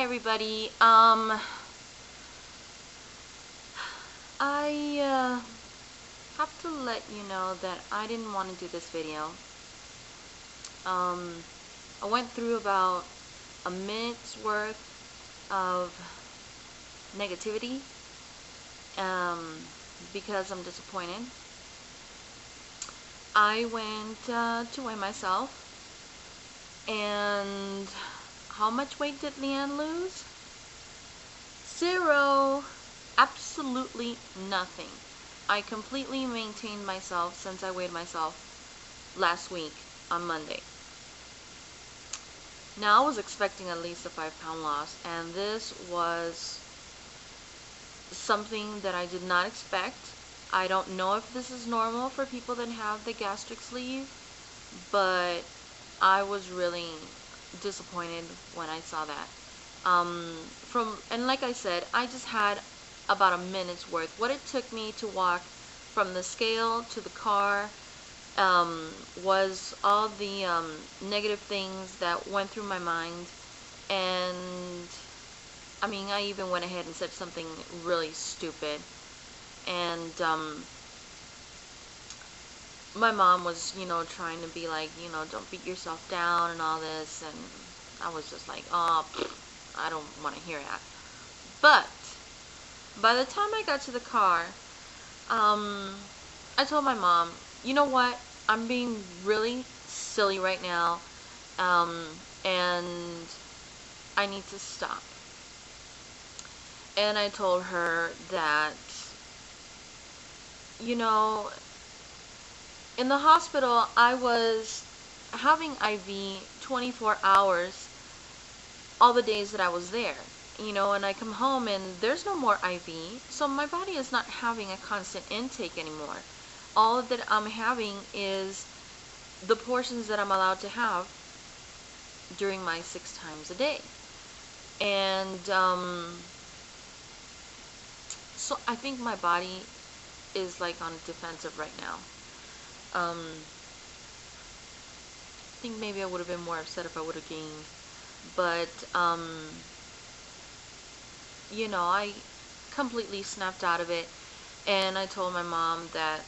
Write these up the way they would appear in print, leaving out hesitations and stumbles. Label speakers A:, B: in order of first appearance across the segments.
A: Hi everybody. I have to let you know that I didn't want to do this video. I went through about a minute's worth of negativity because I'm disappointed. I went to weigh myself, and how much weight did LeeAnn lose? 0. Absolutely nothing. I completely maintained myself since I weighed myself last week on Monday. Now I was expecting at least a 5-pound loss, and this was something that I did not expect. I don't know if this is normal for people that have the gastric sleeve, but I was really disappointed when I saw that. And like I said, I just had about a minute's worth. What it took me to walk from the scale to the car was all the negative things that went through my mind. And I mean, I even went ahead and said something really stupid. And my mom was, trying to be like, don't beat yourself down and all this. And I was just like, oh, I don't want to hear that. But by the time I got to the car, I told my mom, you know what? I'm being really silly right now, and I need to stop. And I told her that, in the hospital, I was having IV 24 hours all the days that I was there. And I come home and there's no more IV, so my body is not having a constant intake anymore. All that I'm having is the portions that I'm allowed to have during my 6 times a day. And so I think my body is like on defensive right now. I think maybe I would have been more upset if I would have gained, but I completely snapped out of it, and I told my mom that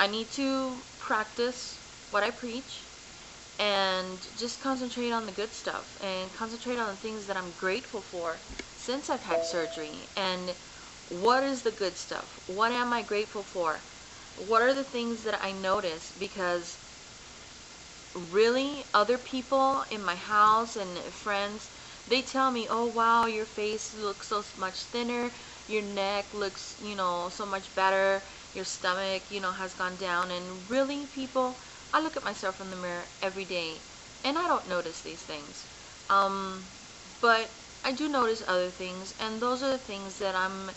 A: I need to practice what I preach and just concentrate on the good stuff and concentrate on the things that I'm grateful for since I've had surgery. And what is the good stuff? What am I grateful for? What are the things that I notice? Because really, other people in my house and friends, they tell me, oh wow, your face looks so much thinner, your neck looks, so much better, your stomach, has gone down. And really, people, I look at myself in the mirror every day and I don't notice these things. But I do notice other things, and those are the things that I'm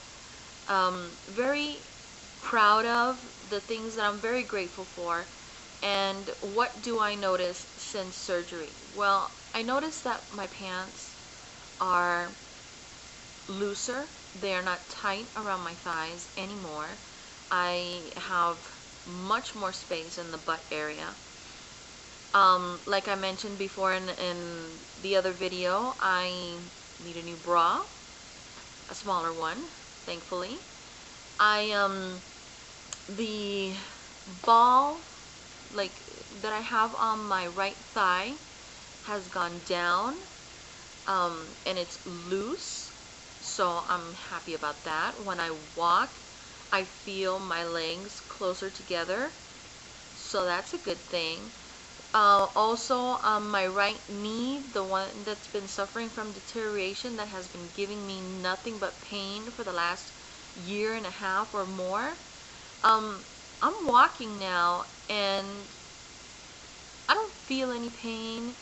A: very proud of, the things that I'm very grateful for. And what do I notice since surgery? Well, I noticed that my pants are looser. They are not tight around my thighs anymore. I have much more space in the butt area. Like I mentioned before in the other video, I need a new bra, a smaller one, thankfully. The ball like that I have on my right thigh has gone down, and it's loose, so I'm happy about that. When I walk, I feel my legs closer together, so that's a good thing. Also, my right knee, the one that's been suffering from deterioration, that has been giving me nothing but pain for the last 1.5 years or more, I'm walking now and I don't feel any pain.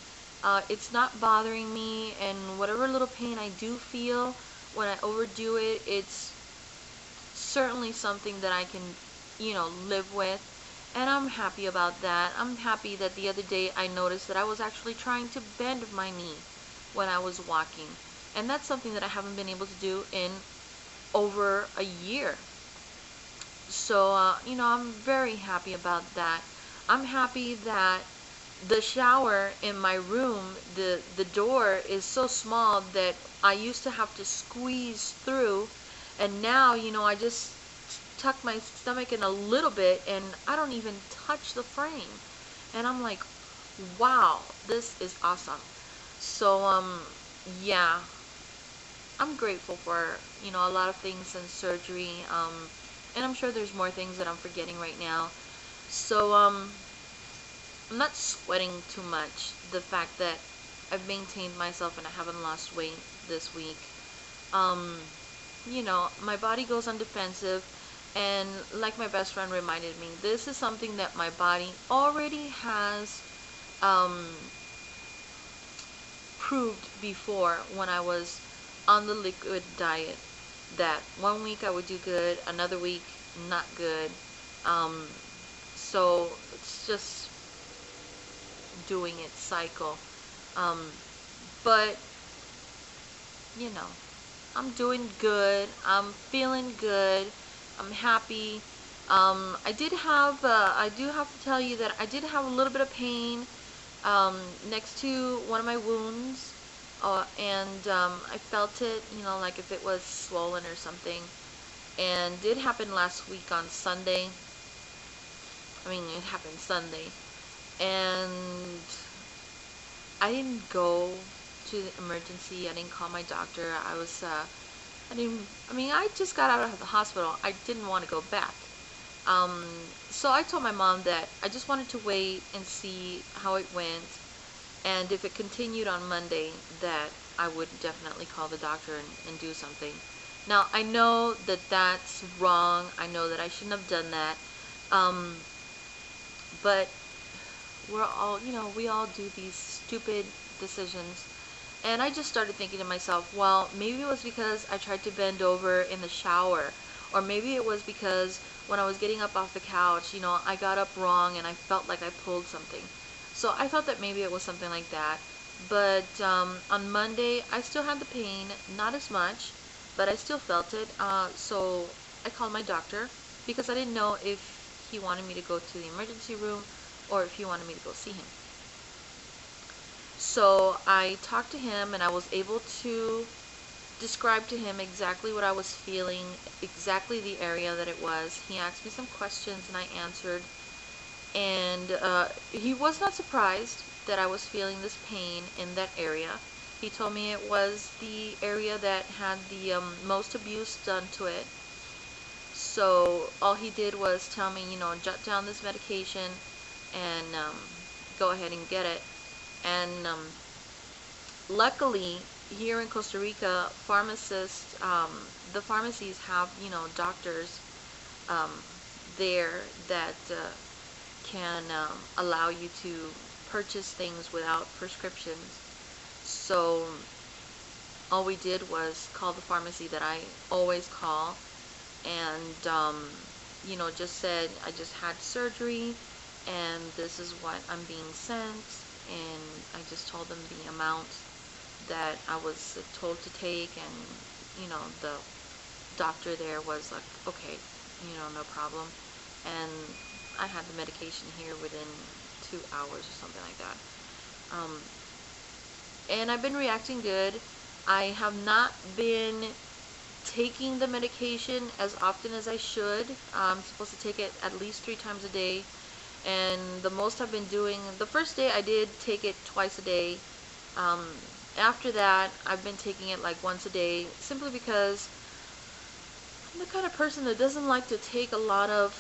A: It's not bothering me, and whatever little pain I do feel when I overdo it, it's certainly something that I can, live with. And I'm happy about that. I'm happy that the other day I noticed that I was actually trying to bend my knee when I was walking. And that's something that I haven't been able to do in over a year. So, I'm very happy about that. I'm happy that the shower in my room, the door is so small that I used to have to squeeze through, and now, I just tuck my stomach in a little bit and I don't even touch the frame. And I'm like, wow, this is awesome. So yeah, I'm grateful for, a lot of things in surgery. And I'm sure there's more things that I'm forgetting right now. So I'm not sweating too much the fact that I've maintained myself and I haven't lost weight this week. Um, my body goes on defensive, and like my best friend reminded me, this is something that my body already has um, proved before when I was on the liquid diet. That one week I would do good, another week not good. Um, so it's just doing its cycle. Um, but you know, I'm doing good. I'm feeling good. I'm happy. I do have to tell you that I did have a little bit of pain next to one of my wounds, and I felt it, like if it was swollen or something. And it happened last week on Sunday. I mean, it happened Sunday, and I didn't go to the emergency. I didn't call my doctor. I didn't, I mean, I just got out of the hospital. I didn't want to go back. Um, so I told my mom that I just wanted to wait and see how it went. And if it continued on Monday, that I would definitely call the doctor and do something. Now, I know that that's wrong. I know that I shouldn't have done that. Um, but we're all, we all do these stupid decisions. And I just started thinking to myself, well, maybe it was because I tried to bend over in the shower. Or maybe it was because when I was getting up off the couch, I got up wrong and I felt like I pulled something. So I thought that maybe it was something like that. But on Monday, I still had the pain, not as much, but I still felt it. So I called my doctor because I didn't know if he wanted me to go to the emergency room or if he wanted me to go see him. So I talked to him and I was able to describe to him exactly what I was feeling, exactly the area that it was. He asked me some questions and I answered. And he was not surprised that I was feeling this pain in that area. He told me it was the area that had the most abuse done to it. So all he did was tell me, jot down this medication and go ahead and get it. And luckily, here in Costa Rica, pharmacists, the pharmacies have, doctors um, there that can allow you to purchase things without prescriptions. So all we did was call the pharmacy that I always call, and just said I just had surgery and this is what I'm being sent, and I just told them the amount that I was told to take, and the doctor there was like, okay, no problem. And I had the medication here within 2 hours or something like that. And I've been reacting good. I have not been taking the medication as often as I should. I'm supposed to take it at least 3 times a day. And the most I've been doing, the first day I did take it twice a day. Um, After that, I've been taking it like once a day, simply because I'm the kind of person that doesn't like to take a lot of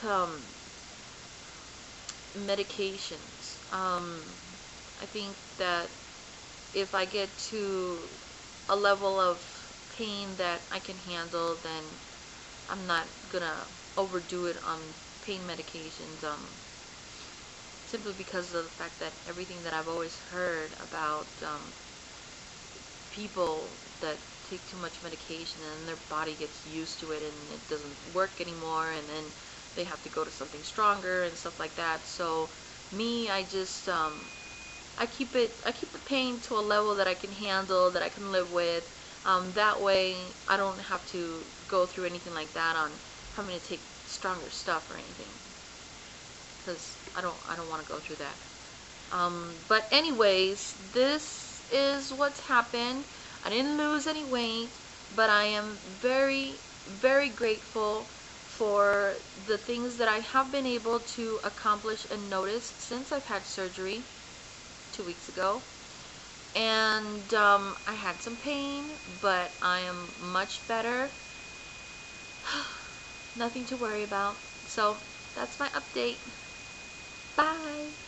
A: medications. I think that if I get to a level of pain that I can handle, then I'm not gonna overdo it on pain medications. Simply because of the fact that everything that I've always heard about people that take too much medication and their body gets used to it and it doesn't work anymore, and then they have to go to something stronger and stuff like that. So me, I just I keep the pain to a level that I can handle, that I can live with. That way I don't have to go through anything like that on having to take stronger stuff or anything, because I don't want to go through that. But anyways, this is what's happened. I didn't lose any weight, but I am very, very grateful for the things that I have been able to accomplish and notice since I've had surgery 2 weeks ago. And I had some pain, but I am much better. Nothing to worry about. So that's my update. Bye.